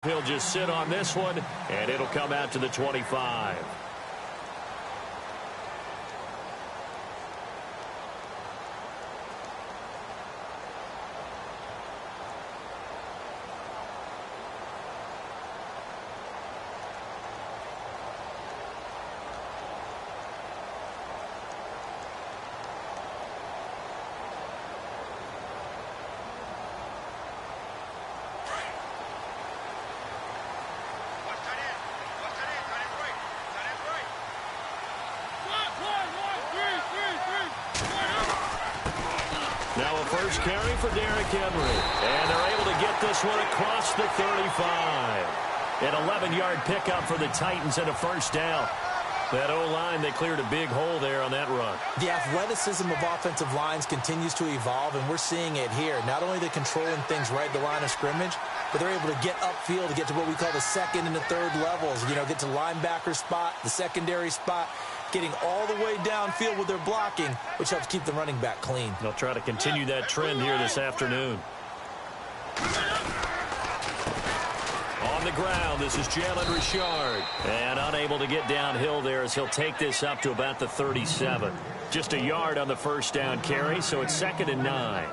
He'll just sit on this one, and it'll come out to the 25. Now a first carry for Derrick Henry. And they're able to get this one across the 35. An 11-yard pickup for the Titans and a first down. That O-line, they cleared a big hole there on that run. The athleticism of offensive lines continues to evolve, and we're seeing it here. Not only are they controlling things right at the line of scrimmage, but they're able to get upfield to get to what we call the second and the third levels. You know, get to linebacker spot, the secondary spot, getting all the way downfield with their blocking, which helps keep the running back clean. They'll try to continue that trend here this afternoon. On the ground, this is Jalen Richard. And unable to get downhill there as he'll take this up to about the 37. Just a yard on the first down carry, so it's 2nd and 9.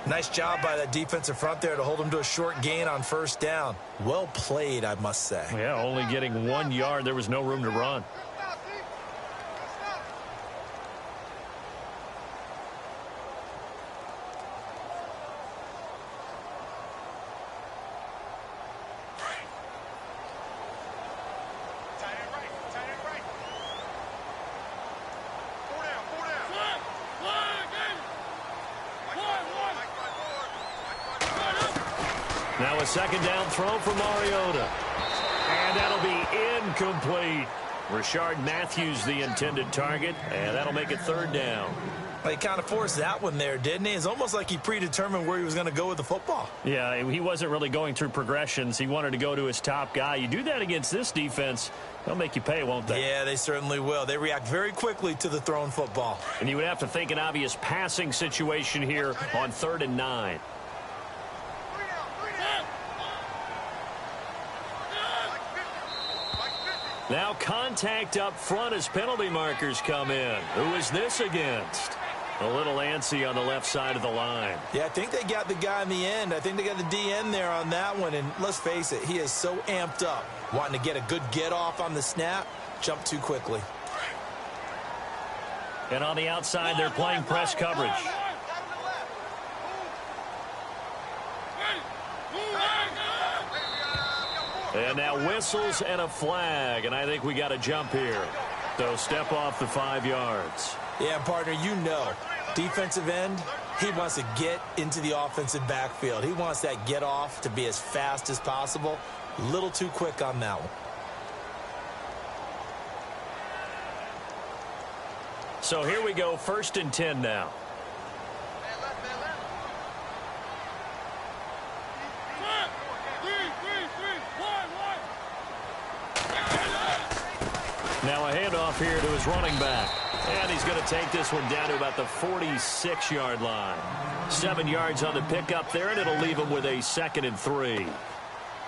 Nice job by that defensive front there to hold him to a short gain on first down. Well played, I must say. Yeah, only getting 1 yard. There was no room to run. Now a second down throw for Mariota. And that'll be incomplete. Rashard Matthews the intended target, and that'll make it 3rd down. Well, he kind of forced that one there, didn't he? It's almost like he predetermined where he was going to go with the football. Yeah, he wasn't really going through progressions. He wanted to go to his top guy. You do that against this defense, they'll make you pay, won't they? Yeah, they certainly will. They react very quickly to the thrown football. And you would have to think an obvious passing situation here on 3rd and 9. Now contact up front as penalty markers come in. Who is this against? A little antsy on the left side of the line. Yeah, I think they got the guy in the end. I think they got the DN there on that one. And let's face it, he is so amped up, wanting to get a good get off on the snap, jump too quickly. And on the outside, they're playing press coverage. And now whistles and a flag, and I think we got a jump here. So step off the 5 yards. Yeah, partner, you know, defensive end, he wants to get into the offensive backfield. He wants that get off to be as fast as possible. A little too quick on that one. So here we go, 1st and 10 now. Now a handoff here to his running back. And he's going to take this one down to about the 46-yard line. 7 yards on the pickup there, and it'll leave him with a 2nd and 3.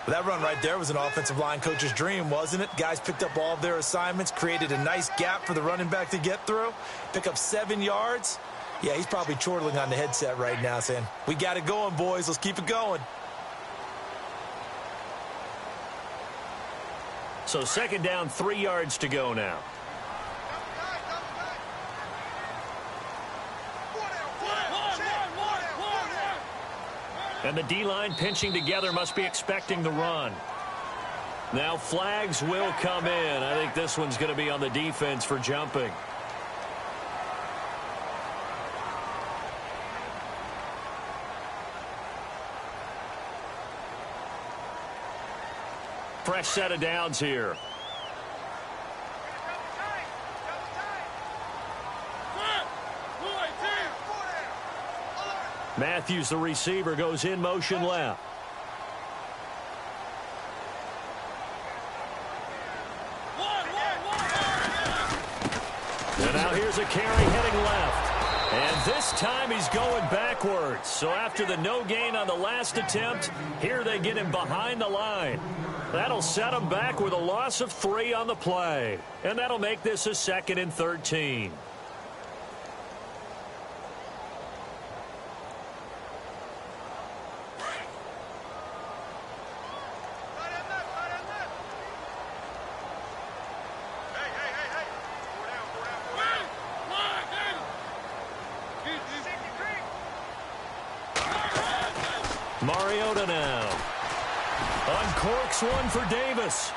That run right there was an offensive line coach's dream, wasn't it? Guys picked up all of their assignments, created a nice gap for the running back to get through. Pick up 7 yards. Yeah, he's probably chortling on the headset right now saying, we got it going, boys. Let's keep it going. So 2nd down, 3 yards to go now. And the D-line pinching together must be expecting the run. Now flags will come in. I think this one's going to be on the defense for jumping. Fresh set of downs here. Matthews, the receiver, goes in motion left. And now here's a carry heading left. And this time he's going backwards. So after the no gain on the last attempt, here they get him behind the line. That'll set him back with a loss of 3 on the play. And that'll make this a 2nd and 13. Mariota now. Uncorks one for Davis.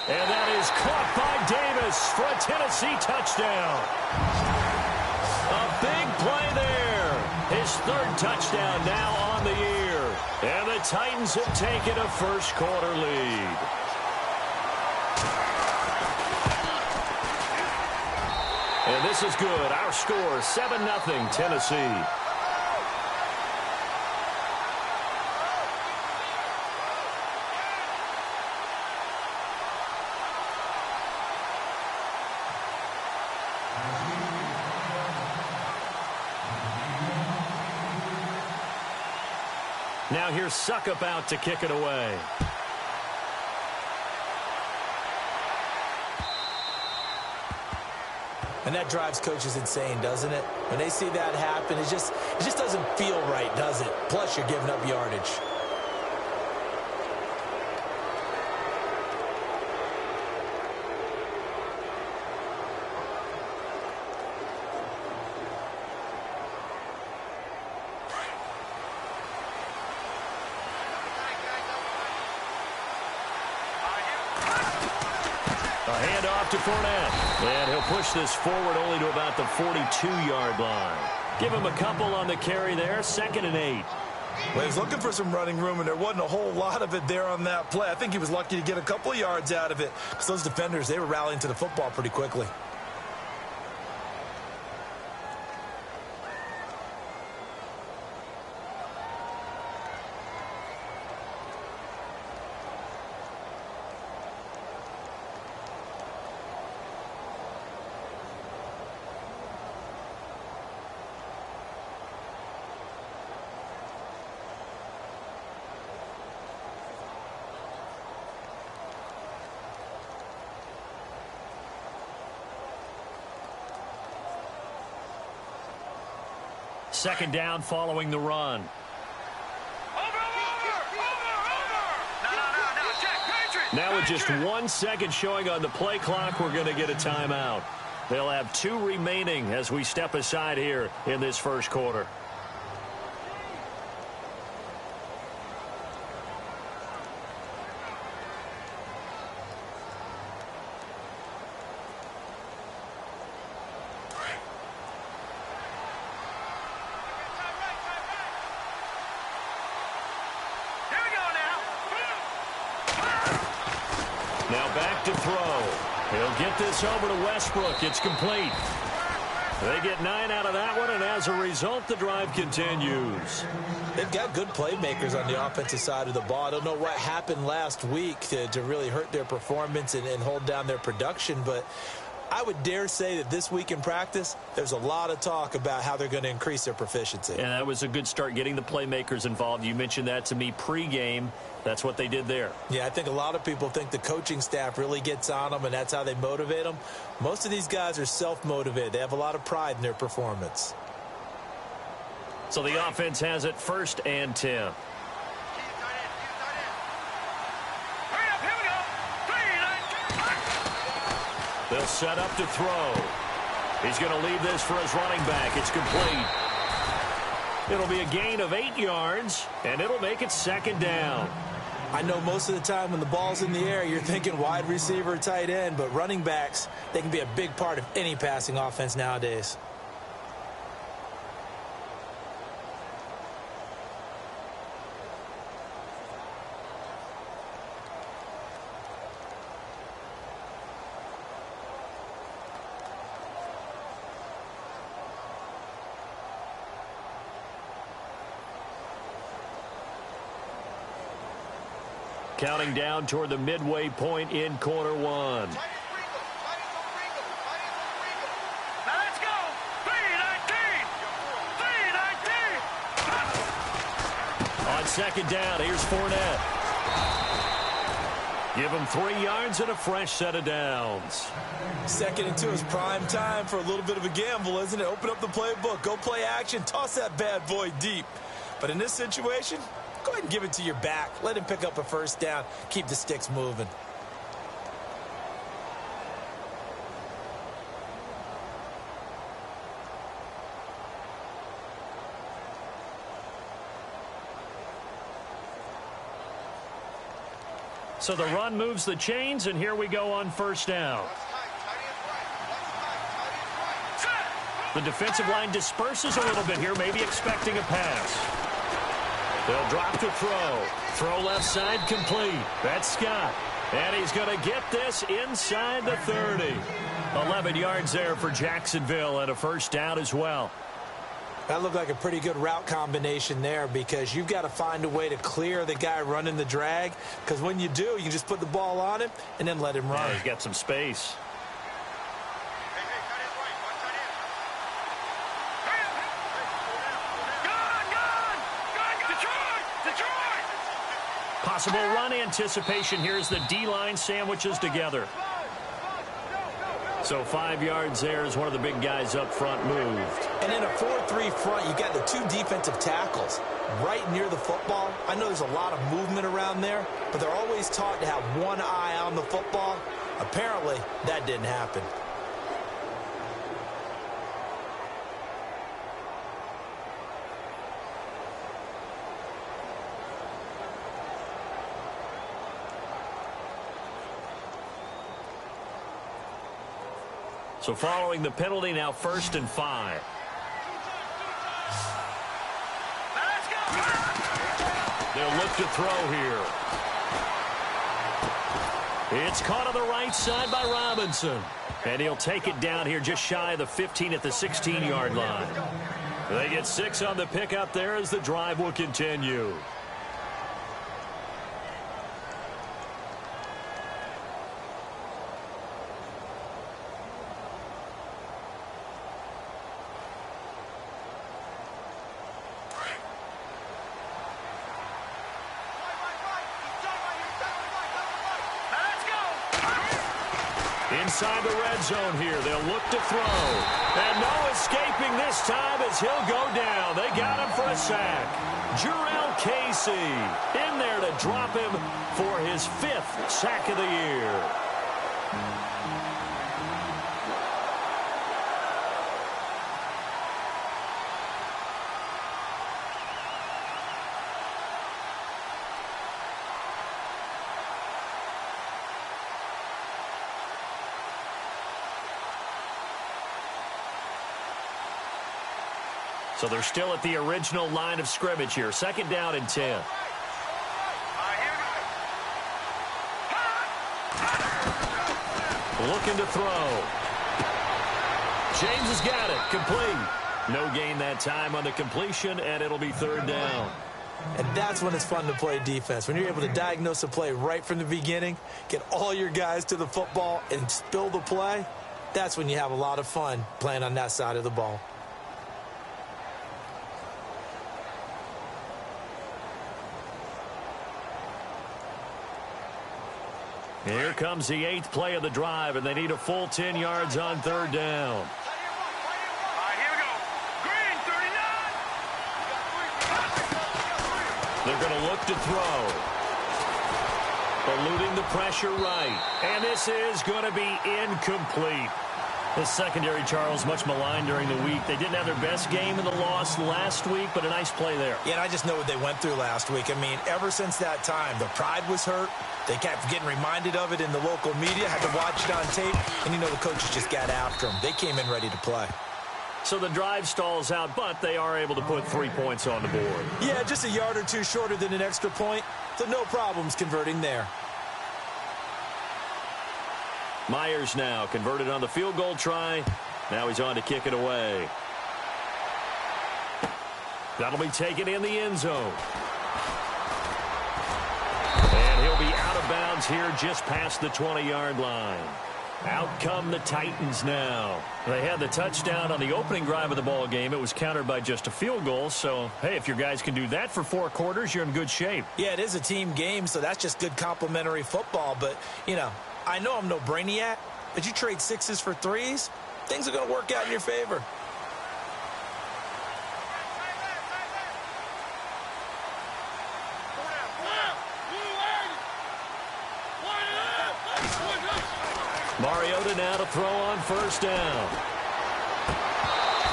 And that is caught by Davis for a Tennessee touchdown. A big play there. His 3rd touchdown now on the year. And the Titans have taken a first-quarter lead. And this is good. Our score, 7-0 Tennessee. Now here's Suckup out to kick it away. And that drives coaches insane, doesn't it? When they see that happen, it just doesn't feel right, does it? Plus, you're giving up yardage. To Fournette. And he'll push this forward only to about the 42-yard line. Give him a couple on the carry there. 2nd and 8. Well, he was looking for some running room, and there wasn't a whole lot of it there on that play. I think he was lucky to get a couple of yards out of it because those defenders, they were rallying to the football pretty quickly. Second down following the run. Now with just 1 second showing on the play clock, we're going to get a timeout. They'll have 2 remaining as we step aside here in this first quarter. Now back to throw. He'll get this over to Westbrook. It's complete. They get 9 out of that one, and as a result, the drive continues. They've got good playmakers on the offensive side of the ball. I don't know what happened last week to really hurt their performance and hold down their production, but I would dare say that this week in practice, there's a lot of talk about how they're going to increase their proficiency. And that was a good start, getting the playmakers involved. You mentioned that to me pregame. That's what they did there. Yeah, I think a lot of people think the coaching staff really gets on them, and that's how they motivate them. Most of these guys are self-motivated. They have a lot of pride in their performance. So the offense has it 1st and 10. They'll set up to throw. He's going to leave this for his running back. It's complete. It'll be a gain of 8 yards, and it'll make it 2nd down. I know most of the time when the ball's in the air, you're thinking wide receiver, tight end, but running backs, they can be a big part of any passing offense nowadays. Counting down toward the midway point in quarter one. Now let's second down. Here's Fournette. Give him 3 yards and a fresh set of downs. 2nd and 2 is prime time for a little bit of a gamble, isn't it? Open up the playbook, go play action, toss that bad boy deep. But in this situation, go ahead and give it to your back. Let him pick up a first down. Keep the sticks moving. So the run moves the chains, and here we go on first down. The defensive line disperses a little bit here, maybe expecting a pass. They'll drop to throw. Throw left side complete. That's Scott. And he's going to get this inside the 30. 11 yards there for Jacksonville and a first down as well. That looked like a pretty good route combination there because you've got to find a way to clear the guy running the drag, because when you do, you can just put the ball on him and then let him run. Yeah, he's got some space. Possible run anticipation. Here's the D-line sandwiches together. So 5 yards there as one of the big guys up front moved. And in a 4-3 front, you got the 2 defensive tackles right near the football. I know there's a lot of movement around there, but they're always taught to have one eye on the football. Apparently, that didn't happen. So following the penalty, now 1st and 5. They'll look to throw here. It's caught on the right side by Robinson. And he'll take it down here just shy of the 15 at the 16-yard line. They get 6 on the pickup there as the drive will continue. Inside the red zone here. They'll look to throw. And no escaping this time as he'll go down. They got him for a sack. Jurrell Casey in there to drop him for his 5th sack of the year. So they're still at the original line of scrimmage here. 2nd down and 10. Looking to throw. James has got it. Complete. No gain that time on the completion, and it'll be 3rd down. And that's when it's fun to play defense. When you're able to diagnose a play right from the beginning, get all your guys to the football, and spill the play, that's when you have a lot of fun playing on that side of the ball. Here comes the 8th play of the drive, and they need a full 10 yards on 3rd down. They're going to look to throw. Eluding the pressure right. And this is going to be incomplete. The secondary, Charles, much maligned during the week. They didn't have their best game in the loss last week, but a nice play there. Yeah, and I just know what they went through last week. I mean, ever since that time, the pride was hurt. They kept getting reminded of it in the local media, had to watch it on tape, and you know the coaches just got after them. They came in ready to play. So the drive stalls out, but they are able to put 3 points on the board. Yeah, just a yard or two shorter than an extra point, so no problems converting there. Myers now converted on the field goal try. Now he's on to kick it away. That'll be taken in the end zone. And he'll be out of bounds here just past the 20-yard line. Out come the Titans now. They had the touchdown on the opening drive of the ball game. It was countered by just a field goal. So, hey, if your guys can do that for 4 quarters, you're in good shape. Yeah, it is a team game, so that's just good complimentary football. But, you know, I know I'm no brainiac, but you trade 6s for 3s, things are going to work out in your favor. Mariota now to throw on first down.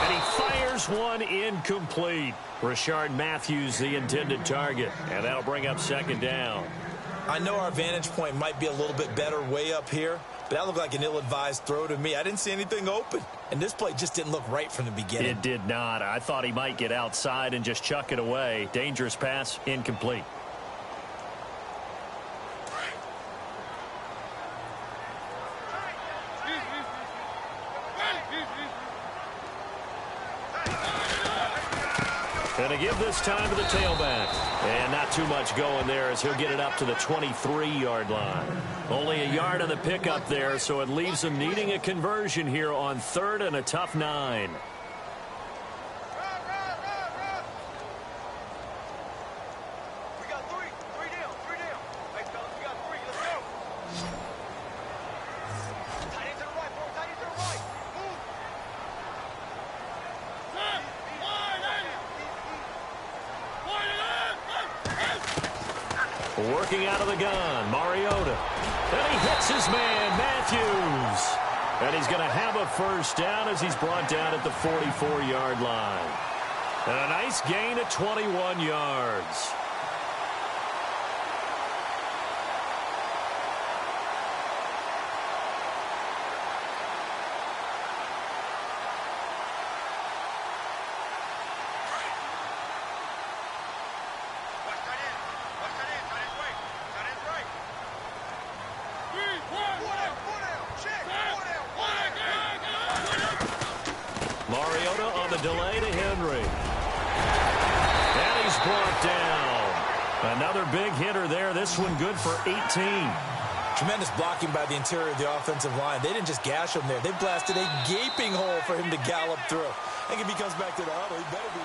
And he fires one incomplete. Rashard Matthews, the intended target. And that'll bring up second down. I know our vantage point might be a little bit better way up here, but that looked like an ill-advised throw to me. I didn't see anything open. And this play just didn't look right from the beginning. It did not. I thought he might get outside and just chuck it away. Dangerous pass, incomplete. And to give this time to the tailback. And not too much going there as he'll get it up to the 23-yard line. Only a yard on the pickup there, so it leaves him needing a conversion here on 3rd and a tough 9. Working out of the gun, Mariota. And he hits his man, Matthews. And he's going to have a first down as he's brought down at the 44-yard line. And a nice gain of 21 yards. Mariota on the delay to Henry. And he's brought down. Another big hitter there. This one good for 18. Tremendous blocking by the interior of the offensive line. They didn't just gash him there. They blasted a gaping hole for him to gallop through. I think if he comes back to the huddle, he better be.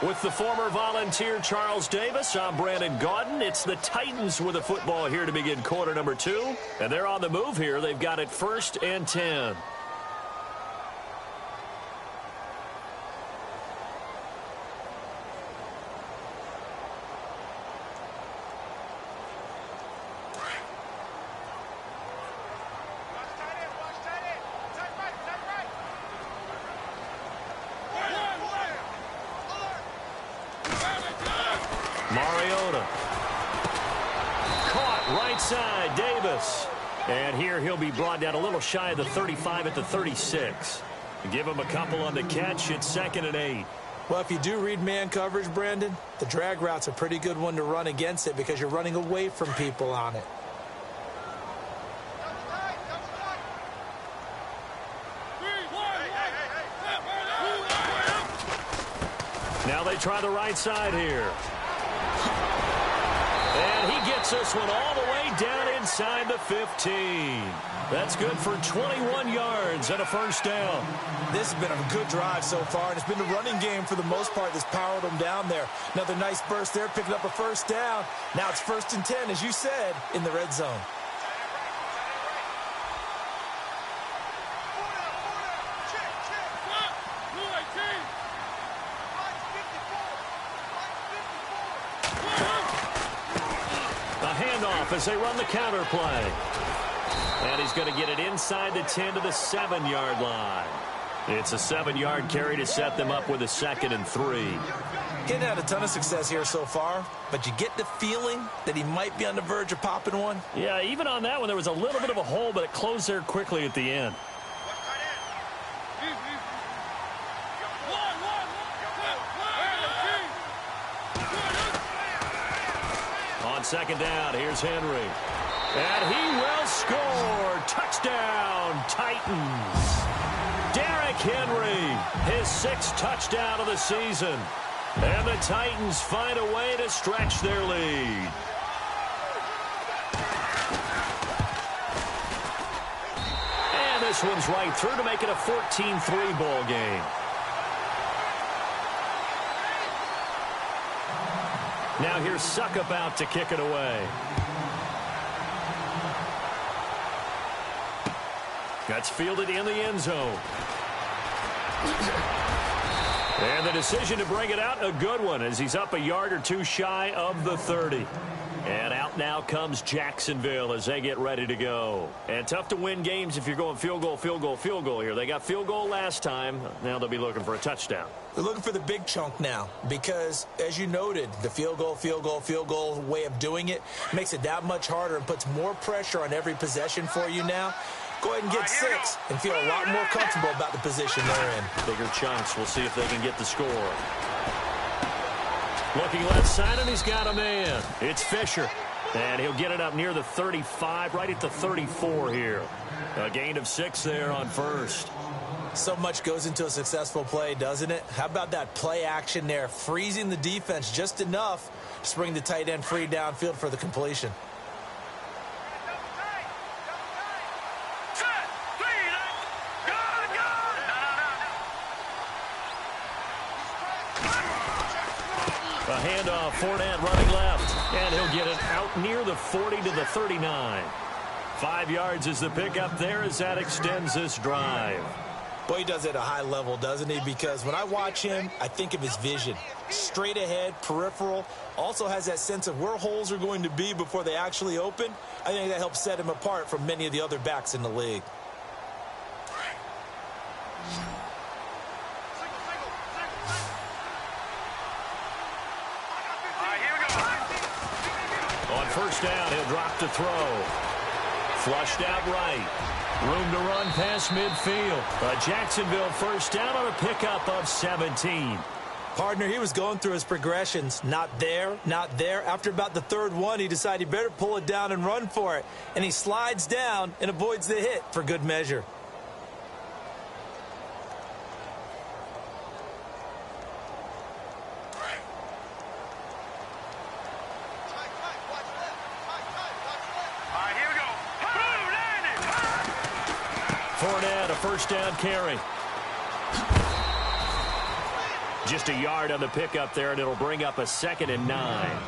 With the former Volunteer Charles Davis, I'm Brandon Gaudin. It's the Titans with the football here to begin quarter number 2. And they're on the move here. They've got it 1st and 10. Mariota. Caught right side, Davis. And here he'll be brought down a little shy of the 35 at the 36. Give him a couple on the catch. It's 2nd and 8. Well, if you do read man coverage, Brandon, the drag route's a pretty good one to run against it because you're running away from people on it. Now they try the right side here. And he gets this one all the way down inside the 15. That's good for 21 yards and a first down. This has been a good drive so far, and it's been the running game for the most part that's powered them down there. Another nice burst there, picking up a first down. Now it's 1st and 10, as you said, in the red zone. As they run the counter play. And he's going to get it inside the 10 to the 7-yard line. It's a 7-yard carry to set them up with a 2nd and 3. Getting had a ton of success here so far, but you get the feeling that he might be on the verge of popping one. Yeah, even on that one, there was a little bit of a hole, but it closed there quickly at the end. On 2nd down, here's Henry. And he will score. Touchdown, Titans. Derrick Henry, his 6th touchdown of the season. And the Titans find a way to stretch their lead. this one's right through to make it a 14-3 ball game. Now here's Suckup out to kick it away. That's fielded in the end zone. And the decision to bring it out, a good one, as he's up a yard or two shy of the 30. And out now comes Jacksonville as they get ready to go. And tough to win games if you're going field goal, field goal, field goal here. They got field goal last time. Now they'll be looking for a touchdown. They're looking for the big chunk now because, as you noted, the field goal way of doing it makes it that much harder and puts more pressure on every possession for you now. Go ahead and get 6 and feel a lot more comfortable about the position they're in. Bigger chunks. We'll see if they can get the score. Looking left side, and he's got a man. It's Fisher. And he'll get it up near the 35, right at the 34 here. A gain of 6 there on first. So much goes into a successful play, doesn't it? How about that play action there, freezing the defense just enough to bring the tight end free downfield for the completion. A handoff, Fournette running left, and he'll get it out near the 40 to the 39. 5 yards is the pickup there as that extends this drive. Boy, he does it at a high level, doesn't he? Because when I watch him, I think of his vision. Straight ahead, peripheral, also has that sense of where holes are going to be before they actually open. I think that helps set him apart from many of the other backs in the league. On first down, he'll drop to throw. Flushed out right. Room to run past midfield. A Jacksonville first down on a pickup of 17. Partner, he was going through his progressions. Not there, not there. After about the third one, he decided he better pull it down and run for it. And he slides down and avoids the hit for good measure. Fournette, a first down carry. Just a yard on the pickup there, and it'll bring up a 2nd and 9.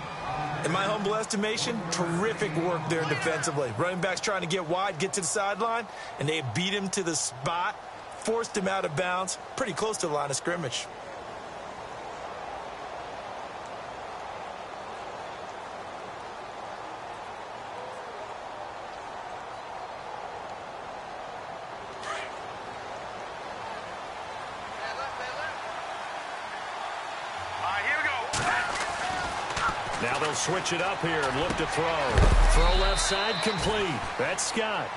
In my humble estimation, terrific work there defensively. Running backs trying to get wide, get to the sideline, and they beat him to the spot, forced him out of bounds, pretty close to the line of scrimmage. Now they'll switch it up here and look to throw. Throw left side complete. That's Scott.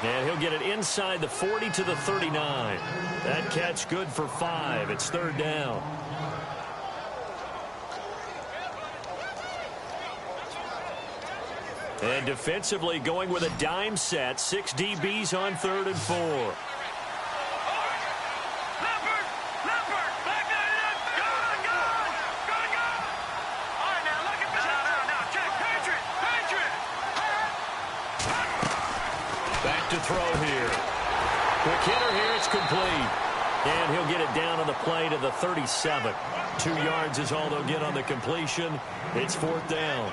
And he'll get it inside the 40 to the 39. That catch good for 5. It's 3rd down. And defensively going with a dime set. 6 DBs on 3rd and 4. To throw here. Quick hitter here. It's complete. And he'll get it down on the play to the 37. 2 yards is all they'll get on the completion. It's 4th down.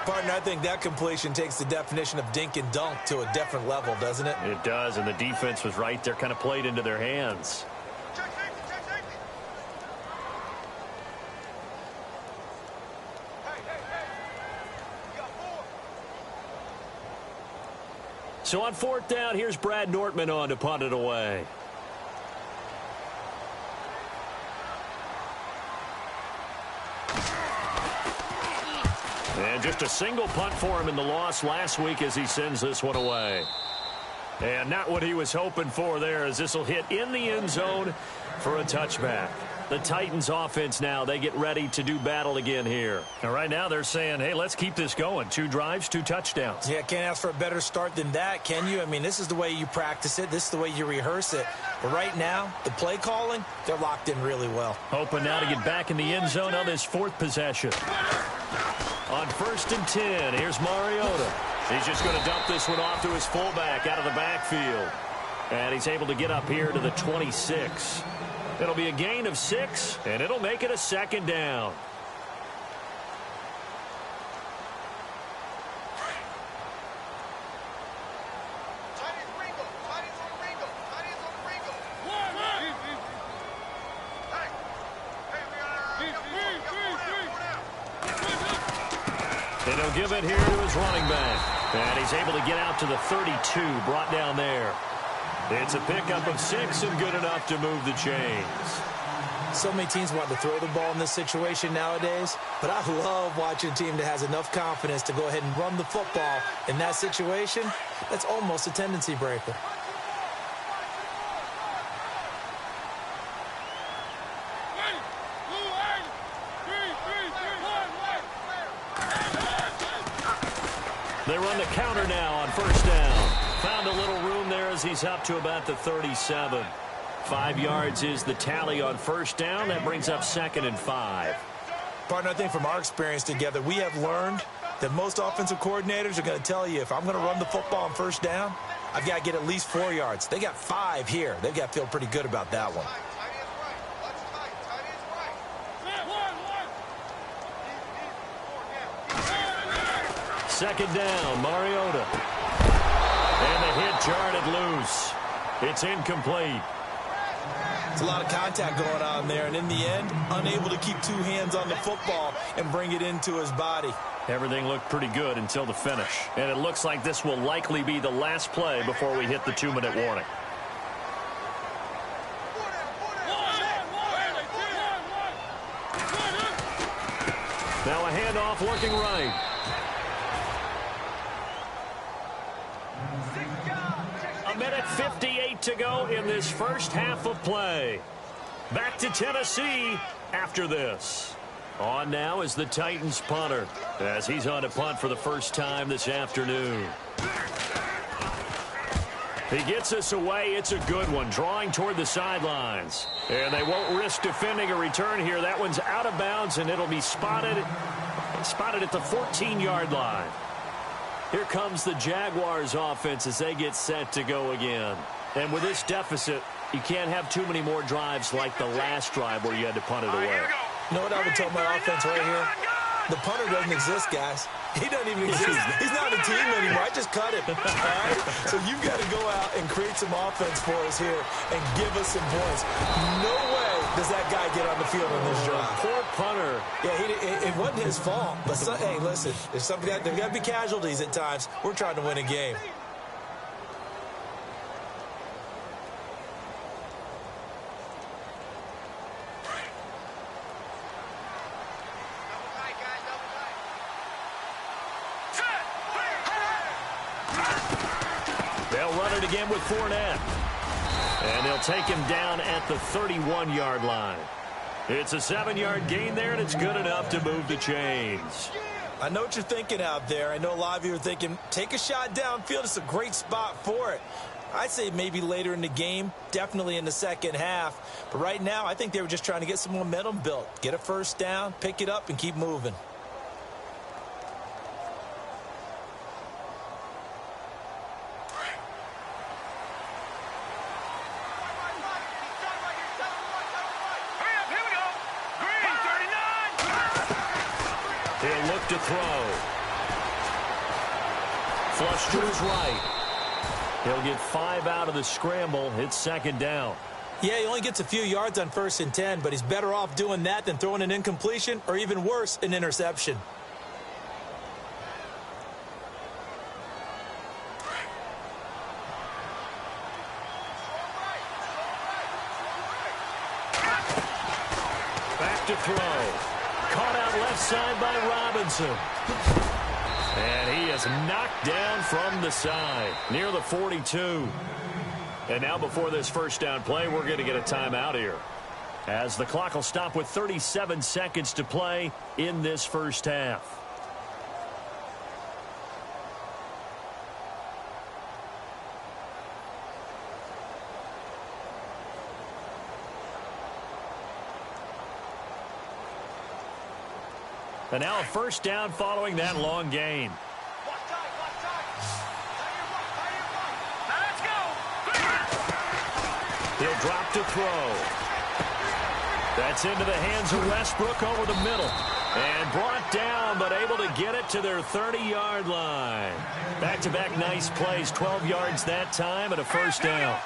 Partner, I think that completion takes the definition of dink and dunk to a different level, doesn't it? It does, and the defense was right there, kind of played into their hands. So on 4th down, here's Brad Nortman on to punt it away. And just a single punt for him in the loss last week as he sends this one away. And not what he was hoping for there, as this will hit in the end zone for a touchback. The Titans offense now, they get ready to do battle again here. And right now they're saying, hey, let's keep this going. 2 drives, 2 touchdowns. Yeah, can't ask for a better start than that, can you? I mean, this is the way you practice it. This is the way you rehearse it. But right now, the play calling, they're locked in really well. Hoping now to get back in the end zone on this 4th possession. On 1st and 10, here's Mariota. He's just going to dump this one off to his fullback out of the backfield. And he's able to get up here to the 26. It'll be a gain of 6, and it'll make it a second down. And he'll give it here to his running back. And he's able to get out to the 32, brought down there. It's a pickup of 6 and good enough to move the chains. So many teams want to throw the ball in this situation nowadays, but I love watching a team that has enough confidence to go ahead and run the football. In that situation, that's almost a tendency breaker. They run the counter now on first down. Found a little room there as he's up to about the 37. 5 yards is the tally on first down. That brings up 2nd and 5. Partner, I think from our experience together, we have learned that most offensive coordinators are going to tell you, if I'm going to run the football on first down, I've got to get at least 4 yards. They got 5 here. They've got to feel pretty good about that one. Second down, Mariota. And the hit jarred it loose. It's incomplete. It's a lot of contact going on there, and in the end, unable to keep 2 hands on the football and bring it into his body. Everything looked pretty good until the finish. And it looks like this will likely be the last play before we hit the 2-minute warning. Now a handoff looking right. A minute 58 to go in this first half of play. Back to Tennessee after this. On now is the Titans punter as he's on to punt for the first time this afternoon. He gets us away. It's a good one, drawing toward the sidelines. And they won't risk defending a return here. That one's out of bounds, and it'll be spotted at the 14-yard line. Here comes the Jaguars offense as they get set to go again. And with this deficit, you can't have too many more drives like the last drive where you had to punt it away. You know what I would tell my offense right here? The punter doesn't exist, guys. He doesn't even exist. He's not a team anymore. I just cut him. All right? So you've got to go out and create some offense for us here and give us some points. No way does that guy get on the field on this drive. Poor punter. Yeah, it wasn't his fault. But, hey, listen, there's got to be casualties at times. We're trying to win a game. Again with Fournette. And they'll take him down at the 31-yard line. It's a 7-yard gain there, and it's good enough to move the chains. I know what you're thinking out there. I know a lot of you are thinking, take a shot downfield. It's a great spot for it. I'd say maybe later in the game, definitely in the second half. But right now, I think they were just trying to get some momentum built. Get a first down, pick it up, and keep moving. He'll look to throw. Flush to his right. He'll get 5 out of the scramble. It's second down. Yeah, he only gets a few yards on 1st and 10, but he's better off doing that than throwing an incompletion or even worse, an interception. Back to throw. Caught out left side by Robinson. And he is knocked down from the side near the 42. And now before this first down play, we're going to get a timeout here, as the clock will stop with 37 seconds to play in this first half. And now a first down following that long gain. drop to throw. That's into the hands of Westbrook over the middle. And brought down, but able to get it to their 30-yard line. Back-to-back nice plays, 12 yards that time and a first down.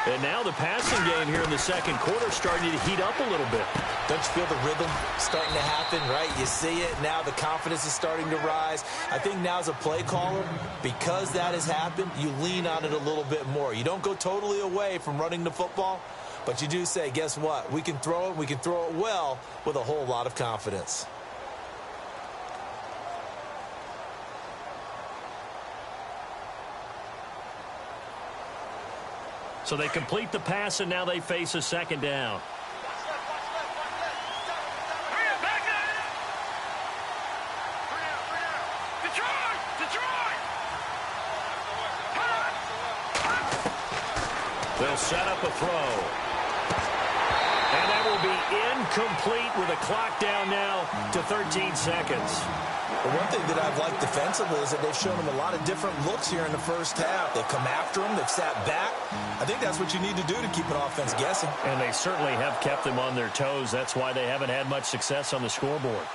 And now the passing game here in the second quarter starting to heat up a little bit. Don't you feel the rhythm starting to happen, right? You see it. Now the confidence is starting to rise. I think now as a play caller, because that has happened, you lean on it a little bit more. You don't go totally away from running the football, but you do say, guess what? We can throw it. We can throw it well with a whole lot of confidence. So they complete the pass, and now they face a second down. They'll set up a throw. And that will be incomplete with a clock down now to 13 seconds. The one thing that I've liked defensively is that they've shown them a lot of different looks here in the first half. They've come after them. They've sat back. I think that's what you need to do to keep an offense guessing. And they certainly have kept them on their toes. That's why they haven't had much success on the scoreboard.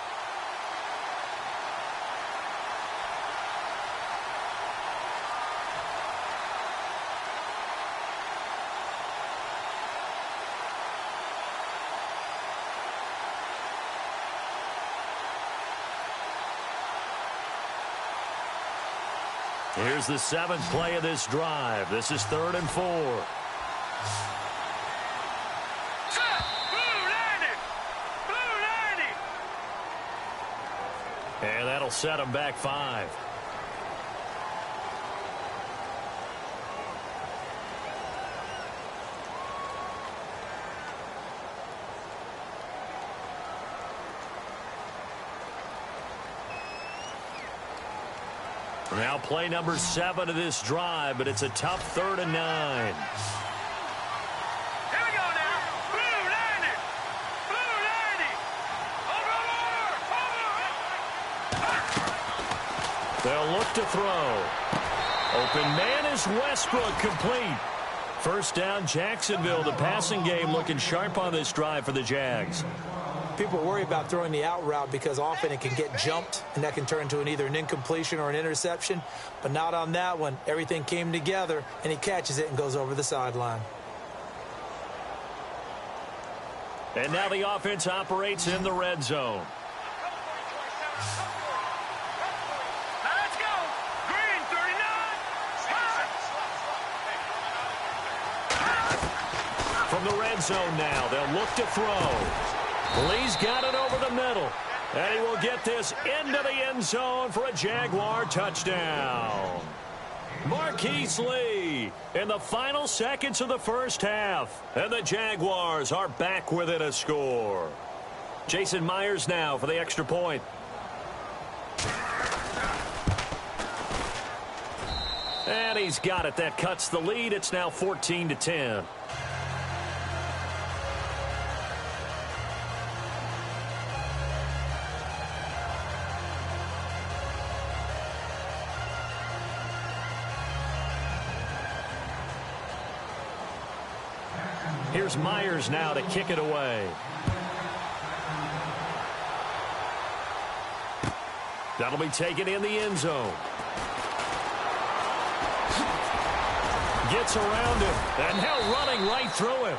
Here's the seventh play of this drive. This is 3rd and 4. And that'll set them back 5. Now play number 7 of this drive, but it's a tough 3rd and 9. Here we go now. Blue 90. Blue 90. Over. They'll look to throw. Open man is Westbrook, complete. First down, Jacksonville. The passing game looking sharp on this drive for the Jags. People worry about throwing the out route because often it can get jumped, and that can turn into either an incompletion or an interception. But not on that one. Everything came together, and he catches it and goes over the sideline. And now the offense operates in the red zone. Now let's go. Green 39. From the red zone now, they'll look to throw. Lee's got it over the middle. And he will get this into the end zone for a Jaguar touchdown. Marquise Lee in the final seconds of the first half. And the Jaguars are back within a score. Jason Myers now for the extra point. And he's got it. That cuts the lead. It's now 14-10. Here's Myers now to kick it away. That'll be taken in the end zone. Gets around him, and now running right through him.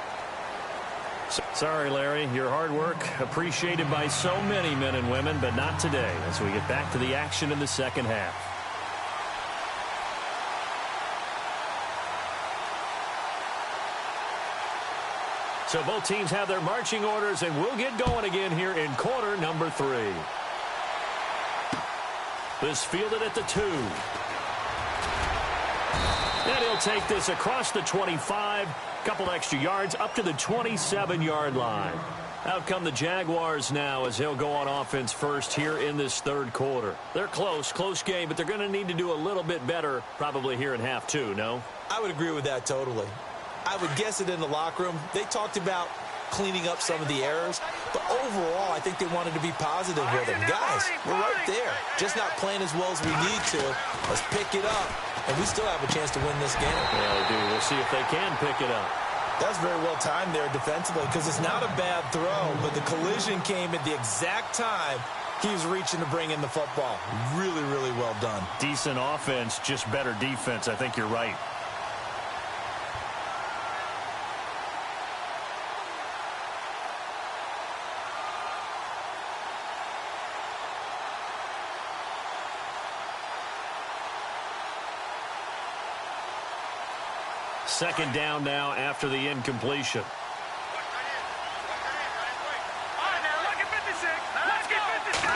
Sorry, Larry, your hard work appreciated by so many men and women, but not today as we get back to the action in the second half. So both teams have their marching orders, and we'll get going again here in quarter number 3. This fielded at the 2. And he'll take this across the 25, couple extra yards, up to the 27-yard line. Out come the Jaguars now as he'll go on offense first here in this third quarter. They're close game, but they're going to need to do a little bit better probably here in half 2, no? I would agree with that totally. I would guess it in the locker room. They talked about cleaning up some of the errors, but overall, I think they wanted to be positive with them. Guys, we're right there. Just not playing as well as we need to. Let's pick it up, and we still have a chance to win this game. Yeah, we do. We'll see if they can pick it up. That's very well timed there defensively because it's not a bad throw, but the collision came at the exact time he was reaching to bring in the football. Really, really well done. Decent offense, just better defense. I think you're right. Second down now after the incompletion. All right, now look at 56. Let's get 56.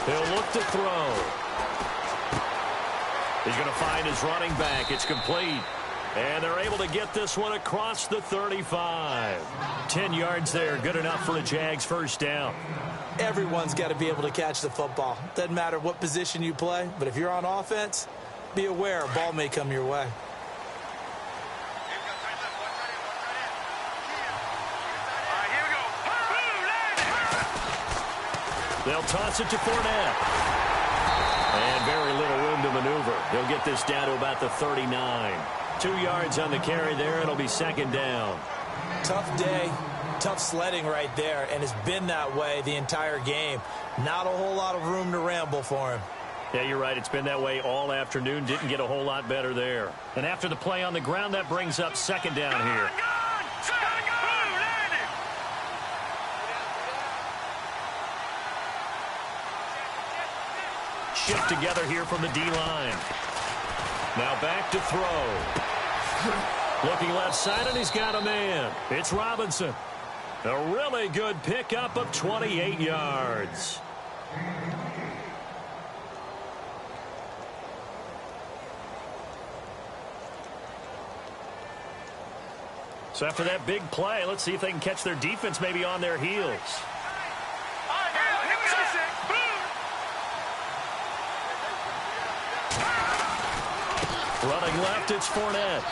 He'll look to throw. He's going to find his running back. It's complete. And they're able to get this one across the 35. 10 yards there. Good enough for a Jags first down. Everyone's got to be able to catch the football. Doesn't matter what position you play, but if you're on offense, be aware a ball may come your way. They'll toss it to Fournette. And very little room to maneuver. He'll get this down to about the 39. 2 yards on the carry there. It'll be second down. Tough day, tough sledding right there, and it's been that way the entire game. Not a whole lot of room to ramble for him. Yeah, you're right. It's been that way all afternoon. Didn't get a whole lot better there. And after the play on the ground, that brings up second down here. Shift together here from the D-line. Now back to throw. Looking left side, and he's got a man. It's Robinson. A really good pickup of 28 yards. So after that big play, let's see if they can catch their defense maybe on their heels. Running left, it's Fournette.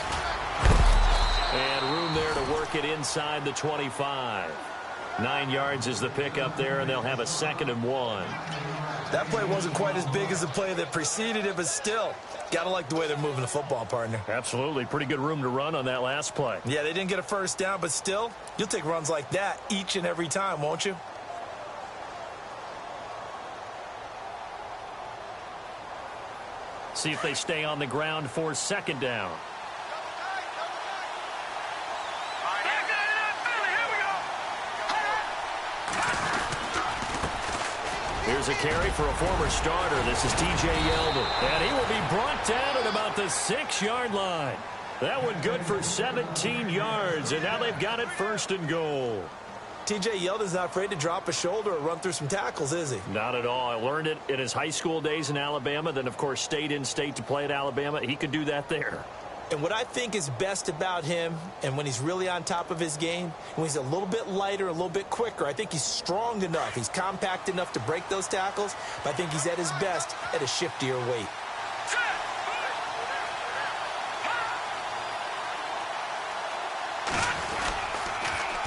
And room there to work it inside the 25. 9 yards is the pickup there, and they'll have a 2nd and 1. That play wasn't quite as big as the play that preceded it, but still, got to like the way they're moving the football, partner. Absolutely. Pretty good room to run on that last play. Yeah, they didn't get a first down, but still, you'll take runs like that each and every time, won't you? See if they stay on the ground for second down. Here's a carry for a former starter. This is T.J. Yeldon. And he will be brought down at about the 6-yard line. That one good for 17 yards, and now they've got it 1st and goal. T.J. Yeldon's not afraid to drop a shoulder or run through some tackles, is he? Not at all. I learned it in his high school days in Alabama, then, of course, stayed in state to play at Alabama. He could do that there. And what I think is best about him, and when he's really on top of his game, when he's a little bit lighter, a little bit quicker, I think he's strong enough. He's compact enough to break those tackles, but I think he's at his best at a shiftier weight.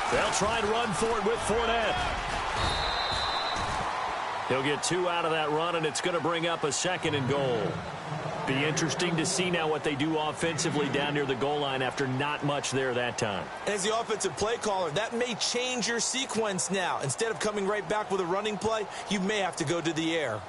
They'll try and run for it with Fournette. He'll get 2 out of that run, and it's going to bring up a 2nd and goal. Be interesting to see now what they do offensively down near the goal line after not much there that time. As the offensive play caller, that may change your sequence now. Instead of coming right back with a running play, you may have to go to the air.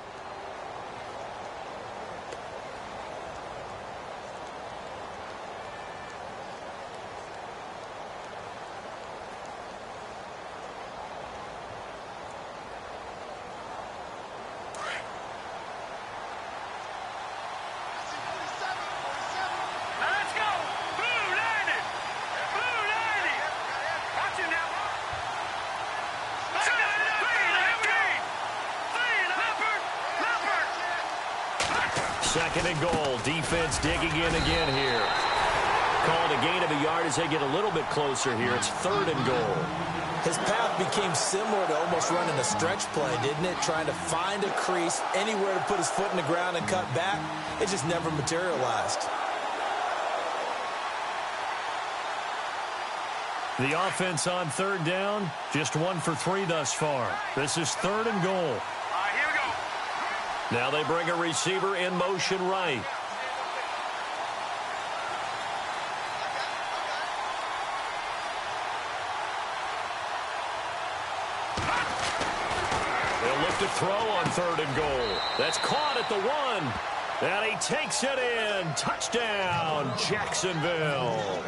Second and goal. Defense digging in again here. Called a gain of a yard as they get a little bit closer here. It's 3rd and goal. His path became similar to almost running a stretch play, didn't it? Trying to find a crease, anywhere to put his foot in the ground and cut back. It just never materialized. The offense on 3rd down, just 1 for 3 thus far. This is 3rd and goal. Now they bring a receiver in motion right. to throw on 3rd and goal. That's caught at the 1. And he takes it in. Touchdown, Jacksonville.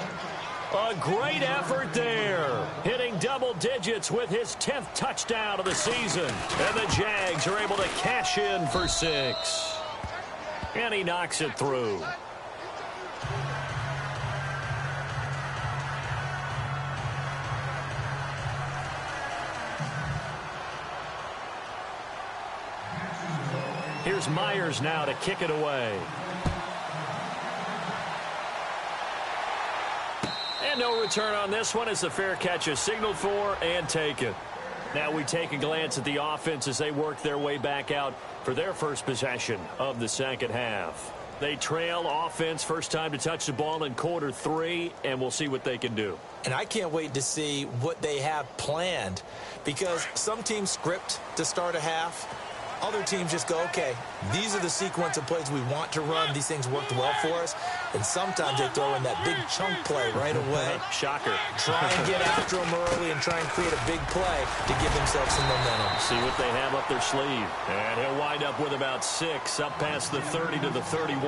A great effort there. Hitting double digits with his 10th touchdown of the season. And the Jags are able to cash in for 6. And he knocks it through. Here's Myers now to kick it away. And no return on this one as the fair catch is signaled for and taken. Now we take a glance at the offense as they work their way back out for their first possession of the second half. They trail offense, first time to touch the ball in quarter 3, and we'll see what they can do. And I can't wait to see what they have planned, because some teams script to start a half. Other teams just go, okay, these are the sequence of plays we want to run. These things worked well for us. And sometimes they throw in that big chunk play right away. Shocker. Try and get after them early and try and create a big play to give themselves some momentum. See what they have up their sleeve. And he'll wind up with about 6 up past the 30 to the 31.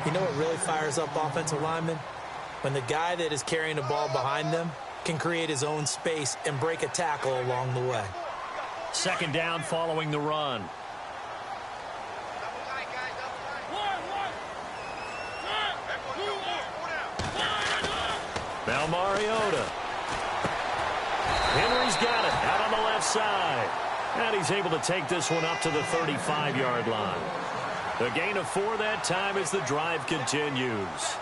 You know what really fires up offensive linemen? When the guy that is carrying the ball behind them can create his own space and break a tackle along the way. Second down following the run. Now Mariota. Henry's got it out on the left side. And he's able to take this one up to the 35-yard line. A gain of 4 that time as the drive continues.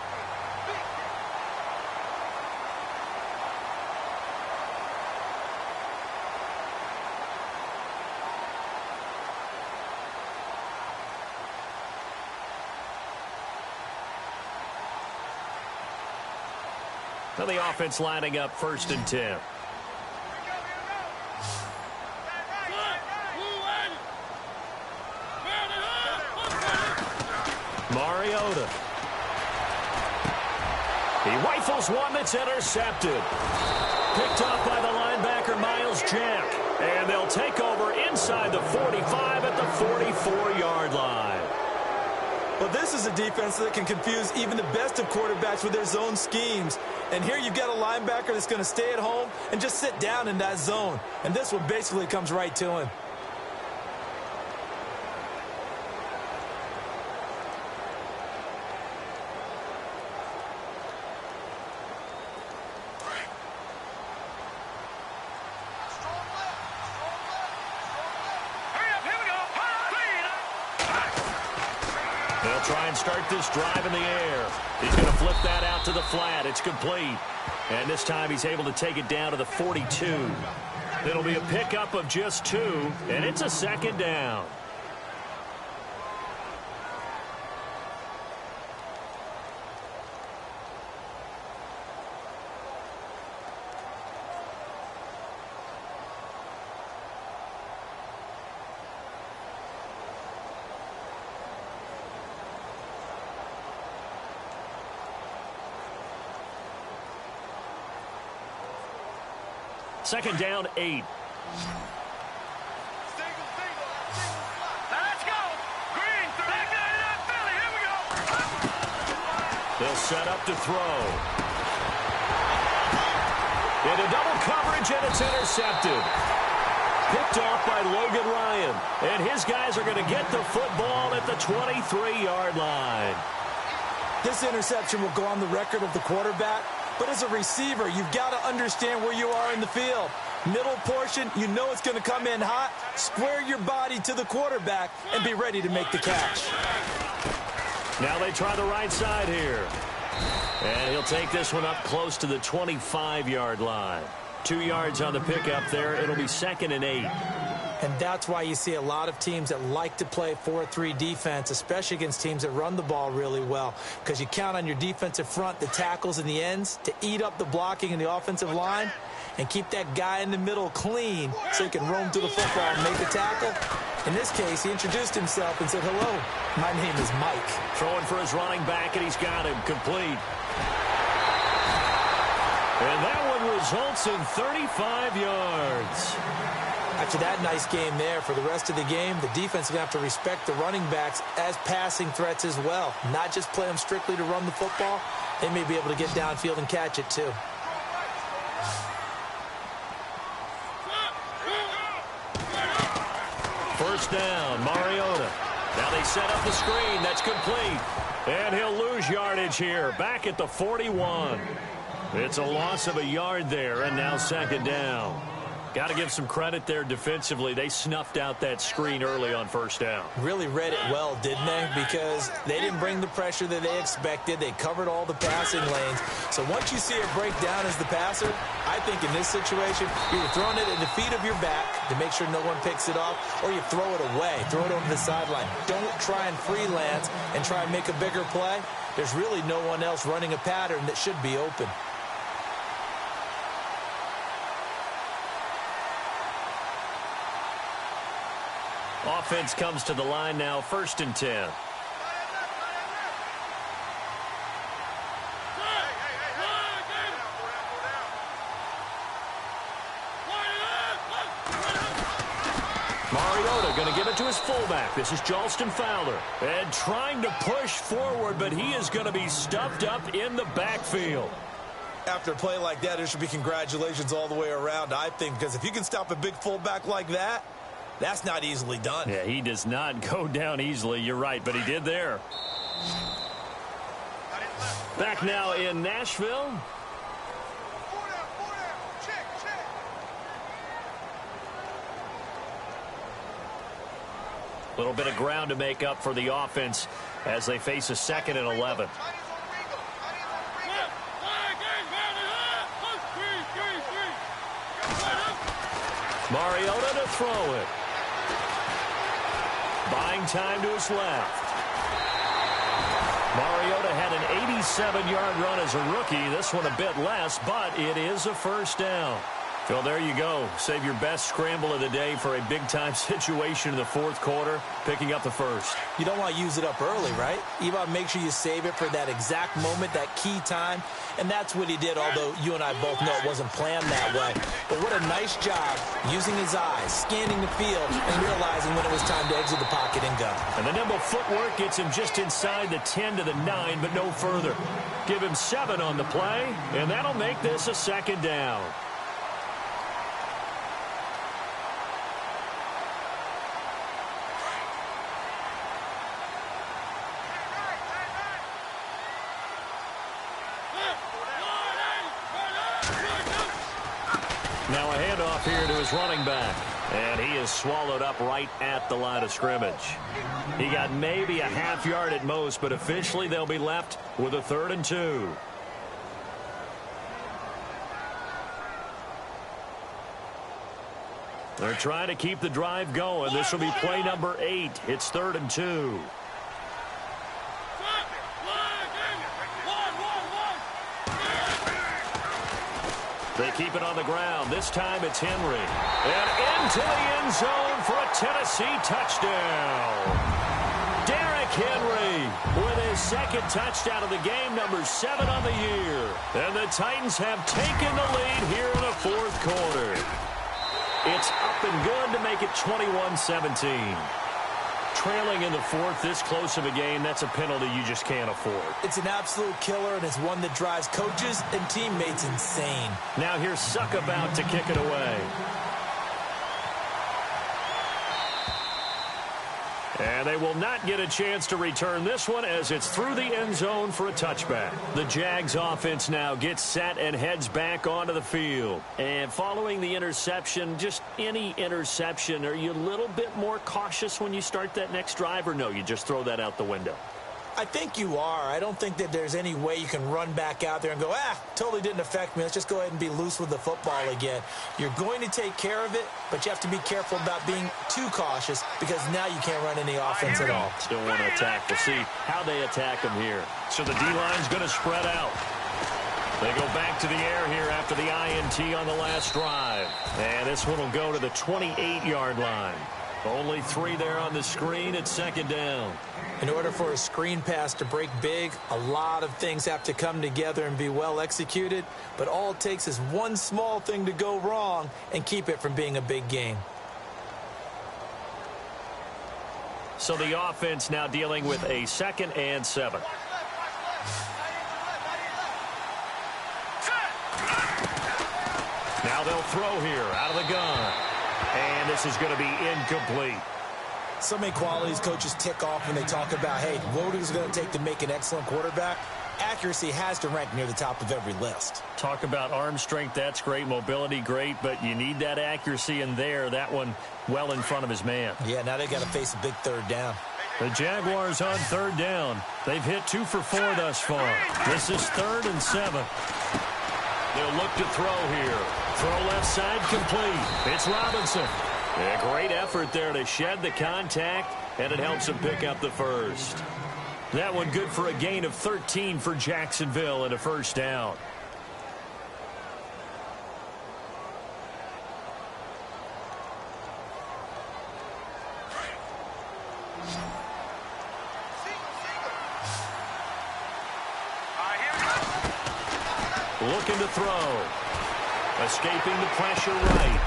Now the offense lining up 1st and 10. Mariota. He rifles one that's intercepted. Picked off by the linebacker, Miles Jack. And they'll take over inside the 45 at the 44-yard line. Well, this is a defense that can confuse even the best of quarterbacks with their zone schemes. And here you've got a linebacker that's going to stay at home and just sit down in that zone. And this one basically comes right to him. They'll try and start this drive in the air. He's going to flip that out to the flat. It's complete. And this time he's able to take it down to the 42. It'll be a pickup of just 2, and it's a second down. Second down, 8. Let's go. Green, back down in Philly. Here we go. They'll set up to throw. Into double coverage, and it's intercepted. Picked off by Logan Ryan. And his guys are going to get the football at the 23-yard line. This interception will go on the record of the quarterback. But as a receiver, you've got to understand where you are in the field. Middle portion, you know it's going to come in hot. Square your body to the quarterback and be ready to make the catch. Now they try the right side here. And he'll take this one up close to the 25-yard line. 2 yards on the pickup there. It'll be 2nd and 8. And that's why you see a lot of teams that like to play 4-3 defense, especially against teams that run the ball really well, because you count on your defensive front, the tackles and the ends, to eat up the blocking in the offensive line and keep that guy in the middle clean so he can roam through the football and make a tackle. In this case, he introduced himself and said, "Hello, my name is Mike." Throwing for his running back, and he's got him complete. And that one results in 35 yards. After that nice game there, for the rest of the game, the defense is going to have to respect the running backs as passing threats as well. Not just play them strictly to run the football. They may be able to get downfield and catch it too. First down, Mariota. Now they set up the screen. That's complete. And he'll lose yardage here. Back at the 41. It's a loss of a yard there, and now second down. Got to give some credit there defensively. They snuffed out that screen early on first down. Really read it well, didn't they? Because they didn't bring the pressure that they expected. They covered all the passing lanes. So once you see it break down as the passer, I think in this situation, you're throwing it at the feet of your back to make sure no one picks it off, or you throw it away, throw it over the sideline. Don't try and freelance and try and make a bigger play. There's really no one else running a pattern that should be open. Offense comes to the line now, 1st and 10. Mariota going to give it to his fullback. This is Jalston Fowler. And trying to push forward, but he is going to be stuffed up in the backfield. After a play like that, there should be congratulations all the way around, I think, because if you can stop a big fullback like that, that's not easily done. Yeah, he does not go down easily. You're right, but he did there. Back now in Nashville. A little bit of ground to make up for the offense as they face a 2nd and 11. Mariota to throw it. Buying time to his left. Mariota had an 87-yard run as a rookie. This one a bit less, but it is a first down. Phil, there you go. Save your best scramble of the day for a big-time situation in the 4th quarter, picking up the first. You don't want to use it up early, right? You want to make sure you save it for that exact moment, that key time. And that's what he did, although you and I both know it wasn't planned that way. But what a nice job using his eyes, scanning the field, and realizing when it was time to exit the pocket and go. And the nimble footwork gets him just inside the 10 to the 9, but no further. Give him 7 on the play, and that'll make this a 2nd down. Now a handoff here to his running back. And he is swallowed up right at the line of scrimmage. He got maybe a half yard at most, but officially they'll be left with a 3rd and 2. They're trying to keep the drive going. This will be play number 8. It's 3rd and 2. They keep it on the ground. This time it's Henry. And into the end zone for a Tennessee touchdown. Derrick Henry with his 2nd touchdown of the game, number 7 on the year. And the Titans have taken the lead here in the 4th quarter. It's up and good to make it 21-17. Trailing in the 4th, this close of a game, that's a penalty you just can't afford. It's an absolute killer, and it's one that drives coaches and teammates insane. Now here's Suck about to kick it away. And they will not get a chance to return this one as it's through the end zone for a touchback. The Jags offense now gets set and heads back onto the field. And following the interception, just any interception, are you a little bit more cautious when you start that next drive, or no, you just throw that out the window? I think you are. I don't think that there's any way you can run back out there and go, totally didn't affect me. Let's just go ahead and be loose with the football again. You're going to take care of it, but you have to be careful about being too cautious because now you can't run any offense at all. Still want to attack. We'll see how they attack them here. So the D-line's going to spread out. They go back to the air here after the INT on the last drive. And this one will go to the 28-yard line. Only 3 there on the screen at second down. In order for a screen pass to break big, a lot of things have to come together and be well executed, but all it takes is one small thing to go wrong and keep it from being a big game. So the offense now dealing with a 2nd and 7. Now they'll throw here out of the gun. And this is going to be incomplete. So many qualities coaches tick off when they talk about, hey, what is it going to take to make an excellent quarterback? Accuracy has to rank near the top of every list. Talk about arm strength, that's great. Mobility, great. But you need that accuracy in there. That one well in front of his man. Yeah, now they got to face a big third down. The Jaguars on 3rd down. They've hit 2 for 4 thus far. This is 3rd and 7. They'll look to throw here. Throw left side complete. It's Robinson. A great effort there to shed the contact, and it helps him pick up the first. That one good for a gain of 13 for Jacksonville and a first down. Looking to throw. Escaping the pressure right.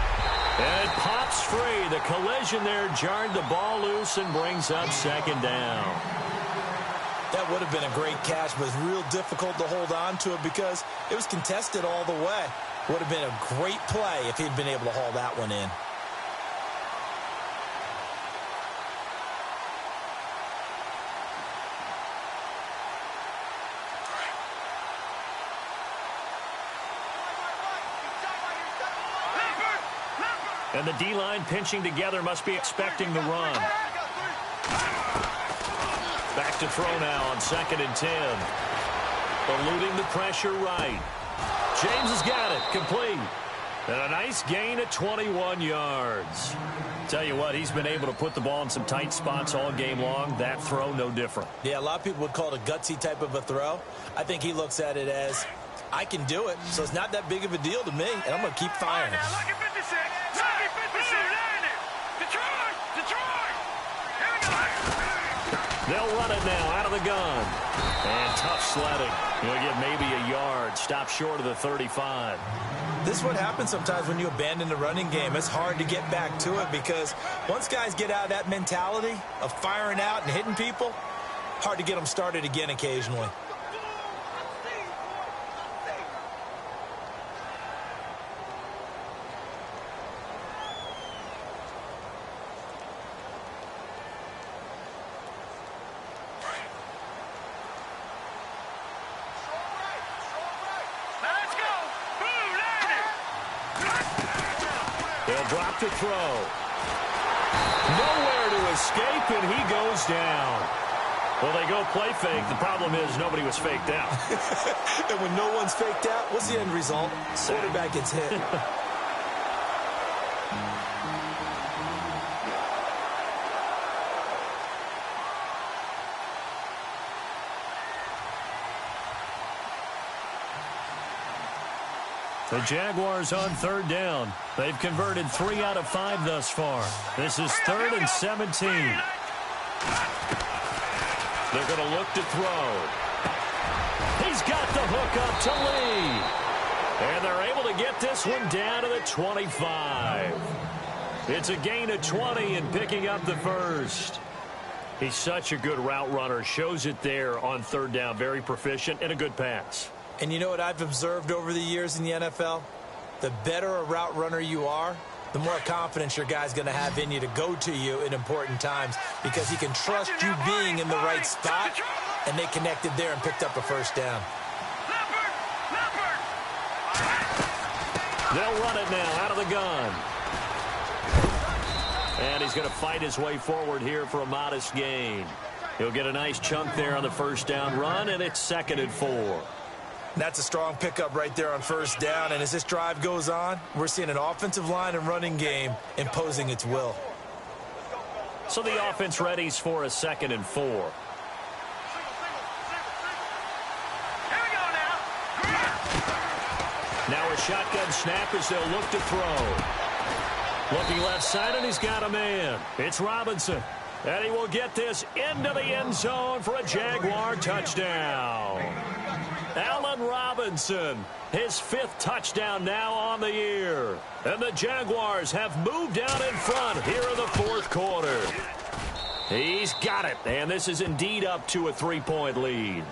And it pops free. The collision there jarred the ball loose and brings up 2nd down. That would have been a great catch, but it's real difficult to hold on to it because it was contested all the way. Would have been a great play if he'd been able to haul that one in. And the D-line pinching together must be expecting the run. Back to throw now on 2nd and 10. Eluding the pressure right. James has got it. Complete. And a nice gain at 21 yards. Tell you what, he's been able to put the ball in some tight spots all game long. That throw, no different. Yeah, a lot of people would call it a gutsy type of a throw. I think he looks at it as, I can do it, so it's not that big of a deal to me, and I'm going to keep firing. Now, look at 56. Look at 56. Detroit! Detroit! Here we go. They'll run it now out of the gun. And tough sledding. He'll get maybe a yard. Stop short of the 35. This is what happens sometimes when you abandon the running game. It's hard to get back to it because once guys get out of that mentality of firing out and hitting people, hard to get them started again occasionally. Drop to throw. Nowhere to escape, and he goes down. Well, they go play fake. The problem is nobody was faked out. And when no one's faked out, what's the end result? Quarterback gets hit. The Jaguars on 3rd down. They've converted 3 out of 5 thus far. This is 3rd and 17. They're going to look to throw. He's got the hook up to Lee. And they're able to get this one down to the 25. It's a gain of 20 and picking up the first. He's such a good route runner. Shows it there on 3rd down. Very proficient and a good pass. And you know what I've observed over the years in the NFL? The better a route runner you are, the more confidence your guy's going to have in you to go to you in important times because he can trust you being in the right spot, and they connected there and picked up a first down. They'll run it now out of the gun. And he's going to fight his way forward here for a modest gain. He'll get a nice chunk there on the first down run, and it's 2nd and 4. That's a strong pickup right there on first down. And as this drive goes on, we're seeing an offensive line and running game imposing its will. So the offense readies for a 2nd and 4. Here we go now. Now a shotgun snap as they'll look to throw. Looking left side, and he's got a man. It's Robinson. And he will get this into the end zone for a Jaguar touchdown. Allen Robinson, his 5th touchdown now on the year. And the Jaguars have moved out in front here in the 4th quarter. He's got it, and this is indeed up to a 3-point lead.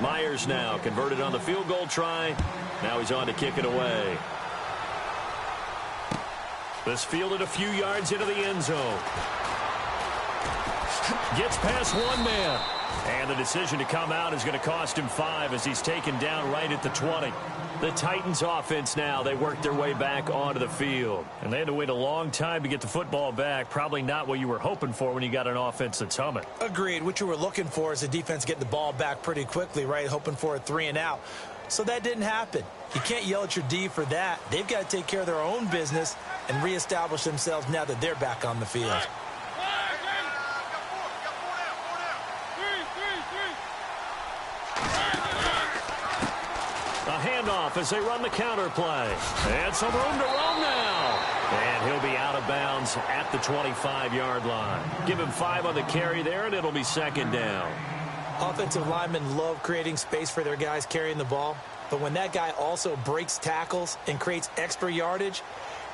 Myers now converted on the field goal try. Now he's on to kick it away. This fielded a few yards into the end zone. Gets past one man. And the decision to come out is going to cost him 5 as he's taken down right at the 20. The Titans offense now, they worked their way back onto the field. And they had to wait a long time to get the football back. Probably not what you were hoping for when you got an offense that's humming. Agreed. What you were looking for is the defense getting the ball back pretty quickly, right? Hoping for a 3 and out. So that didn't happen. You can't yell at your D for that. They've got to take care of their own business and reestablish themselves now that they're back on the field. A handoff as they run the counter play. And some room to roam now. And he'll be out of bounds at the 25-yard line. Give him 5 on the carry there, and it'll be 2nd down. Offensive linemen love creating space for their guys carrying the ball. But when that guy also breaks tackles and creates extra yardage,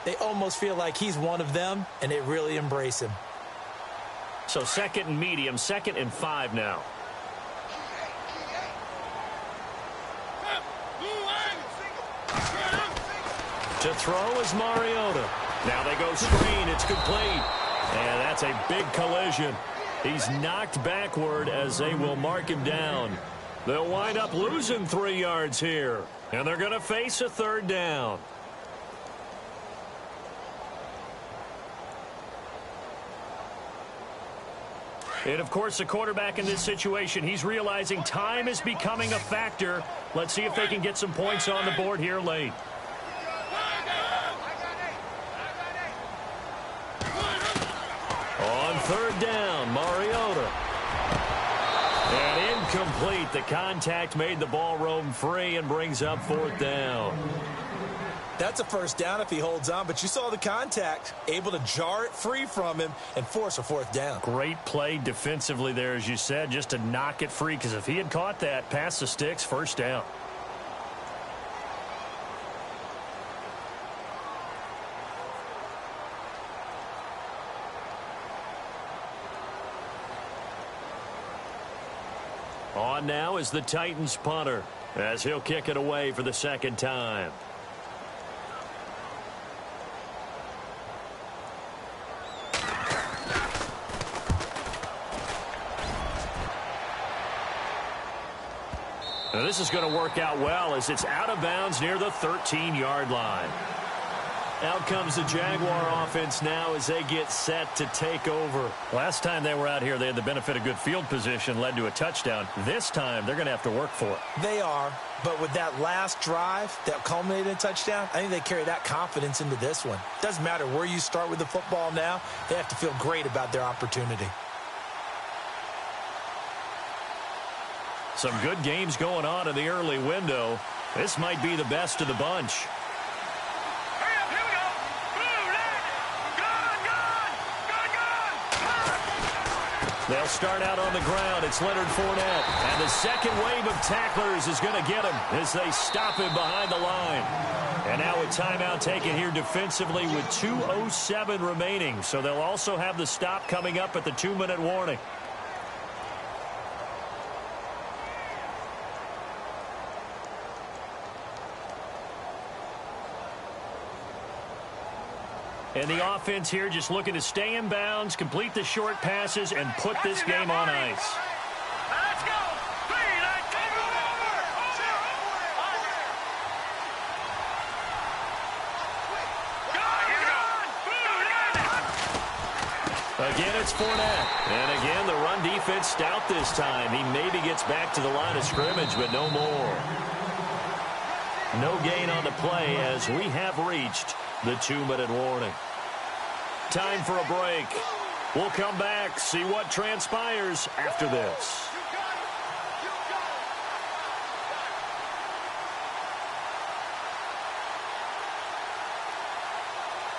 they almost feel like he's one of them, and they really embrace him. So 2nd and medium, 2nd and 5 now. To throw is Mariota. Now they go screen. It's complete. And that's a big collision. He's knocked backward as they will mark him down. They'll wind up losing 3 yards here. And they're going to face a 3rd down. And, of course, the quarterback in this situation, he's realizing time is becoming a factor. Let's see if they can get some points on the board here late. On 3rd down, Mariota. And incomplete. The contact made the ball roam free and brings up 4th down. That's a 1st down if he holds on, but you saw the contact, able to jar it free from him and force a 4th down. Great play defensively there, as you said, just to knock it free, because if he had caught that, past the sticks, 1st down. On now is the Titans punter, as he'll kick it away for the 2nd time. Now this is going to work out well as it's out of bounds near the 13-yard line. Out comes the Jaguar offense now as they get set to take over. Last time they were out here, they had the benefit of good field position, led to a touchdown. This time, they're going to have to work for it. They are, but with that last drive that culminated in a touchdown, I think they carry that confidence into this one. Doesn't matter where you start with the football now, they have to feel great about their opportunity. Some good games going on in the early window. This might be the best of the bunch. They'll start out on the ground. It's Leonard Fournette. And the second wave of tacklers is going to get him as they stop him behind the line. And now a timeout taken here defensively with 2:07 remaining. So they'll also have the stop coming up at the 2-minute warning. And the offense here just looking to stay in bounds, complete the short passes, and put this game on ice. Let's go. Again, it's Fournette. And again, the run defense stout this time. He maybe gets back to the line of scrimmage, but no more. No gain on the play as we have reached the 2-minute warning. Time for a break. We'll come back, see what transpires after this.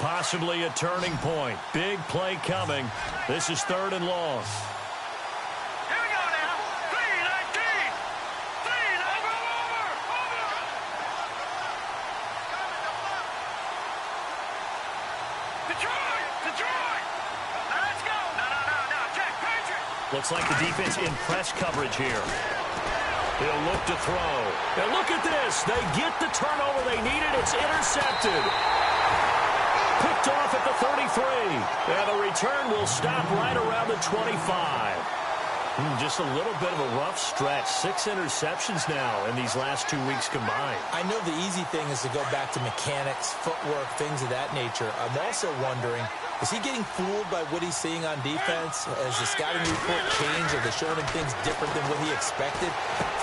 Possibly a turning point. Big play coming. This is 3rd and long. Here we go now. 3-19. 3, over. Detroit. Now let's go. No. Jack, Patriot. Looks like the defense in press coverage here. He'll look to throw. And look at this. They get the turnover they needed. It's intercepted. Picked off at the 33. And the return will stop right around the 25. Just a little bit of a rough stretch. 6 interceptions now in these last 2 weeks combined. I know the easy thing is to go back to mechanics, footwork, things of that nature. I'm also wondering, is he getting fooled by what he's seeing on defense? Has the scouting report changed? Are they showing him things different than what he expected?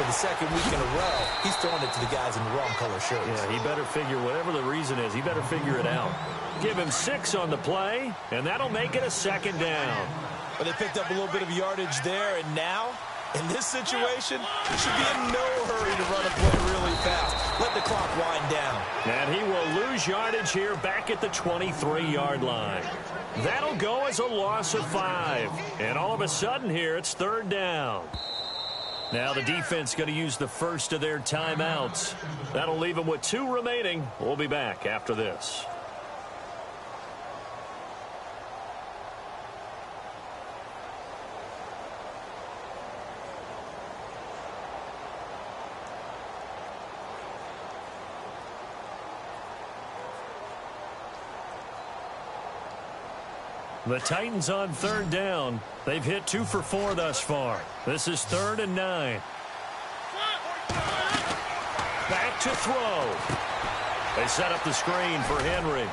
For the 2nd week in a row, he's throwing it to the guys in the wrong color shirts. Yeah, he better figure, whatever the reason is, he better figure it out. Give him 6 on the play, and that'll make it a 2nd down. But they picked up a little bit of yardage there, and now, in this situation, should be in no hurry to run a play really fast. Let the clock wind down. And he will lose yardage here back at the 23-yard line. That'll go as a loss of 5. And all of a sudden here, it's 3rd down. Now the defense going to use the first of their timeouts. That'll leave them with 2 remaining. We'll be back after this. The Titans on 3rd down. They've hit 2 for 4 thus far. This is 3rd and 9. Back to throw. They set up the screen for Henry.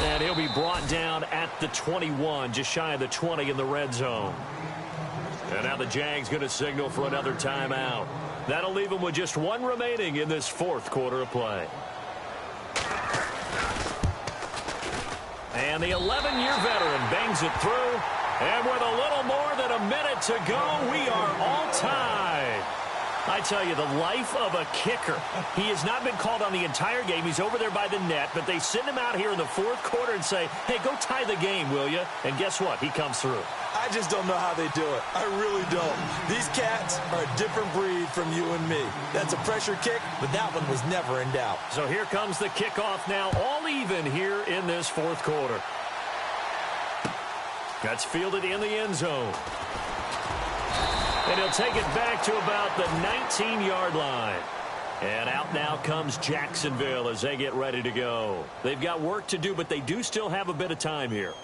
And he'll be brought down at the 21, just shy of the 20 in the red zone. And now the Jags going to signal for another timeout. That'll leave them with just 1 remaining in this 4th quarter of play. And the 11-year veteran bangs it through. And with a little more than a minute to go, we are all tied. I tell you, the life of a kicker. He has not been called on the entire game. He's over there by the net, but they send him out here in the 4th quarter and say, hey, go tie the game, will you? And guess what? He comes through. I just don't know how they do it. I really don't. These cats are a different breed from you and me. That's a pressure kick, but that one was never in doubt. So here comes the kickoff now, all even here in this 4th quarter. That's fielded in the end zone. And he'll take it back to about the 19-yard line. And out now comes Jacksonville as they get ready to go. They've got work to do, but they do still have a bit of time here.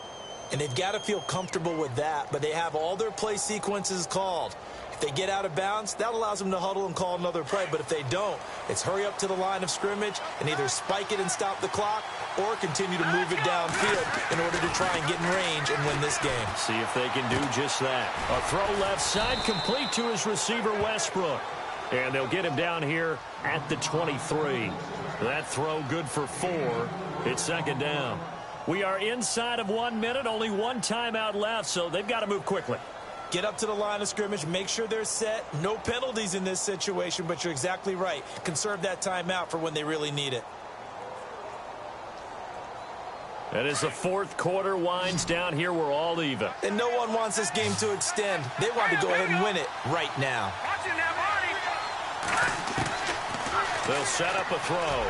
And they've got to feel comfortable with that, but they have all their play sequences called. If they get out of bounds, that allows them to huddle and call another play. But if they don't, it's hurry up to the line of scrimmage and either spike it and stop the clock or continue to move it downfield in order to try and get in range and win this game. See if they can do just that. A throw left side complete to his receiver, Westbrook. And they'll get him down here at the 23. That throw good for 4. It's 2nd down. We are inside of 1 minute, only 1 timeout left, so they've got to move quickly. Get up to the line of scrimmage, make sure they're set. No penalties in this situation, but you're exactly right. Conserve that timeout for when they really need it. And as the 4th quarter winds down here, we're all even. And no one wants this game to extend. They want to go ahead and win it right now. Watch him now, Marty. They'll set up a throw.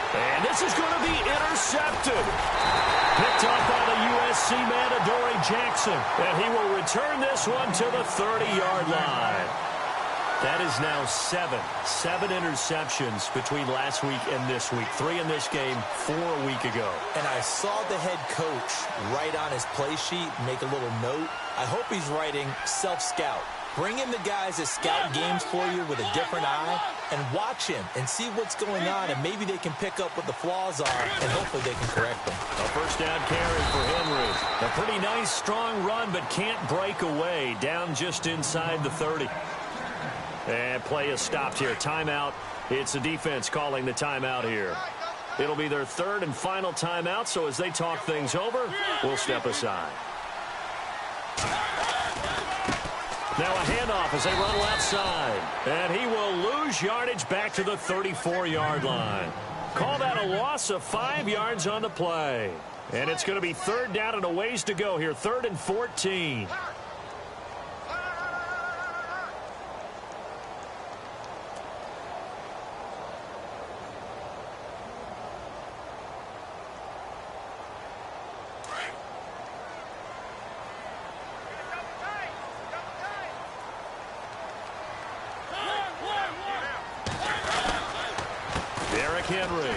And this is going to be intercepted. Picked up by the USC man, Adoree Jackson. And he will return this one to the 30-yard line. That is now 7 interceptions between last week and this week. 3 in this game, 4 a week ago. And I saw the head coach write on his play sheet, make a little note. I hope he's writing self-scout. Bring in the guys that scout games for you with a different eye and watch him and see what's going on, and maybe they can pick up what the flaws are, and hopefully they can correct them. A 1st down carry for Henry. A pretty nice, strong run, but can't break away. Down just inside the 30. And play is stopped here. Timeout. It's the defense calling the timeout here. It'll be their 3rd and final timeout, so as they talk things over, we'll step aside. Now a handoff as they run left side. And he will lose yardage back to the 34-yard line. Call that a loss of 5 yards on the play. And it's going to be third down and a ways to go here. 3rd and 14. Henry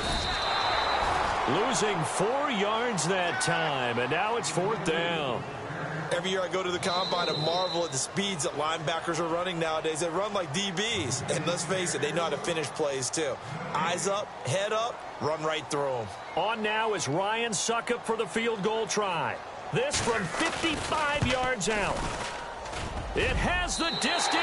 losing 4 yards that time, and now it's 4th down. Every year I go to the combine and marvel at the speeds that linebackers are running nowadays. They run like DBs, and let's face it, they know how to finish plays too. Eyes up, head up, run right through them. On now is Ryan Suckup for the field goal try. This from 55 yards out. It has the distance.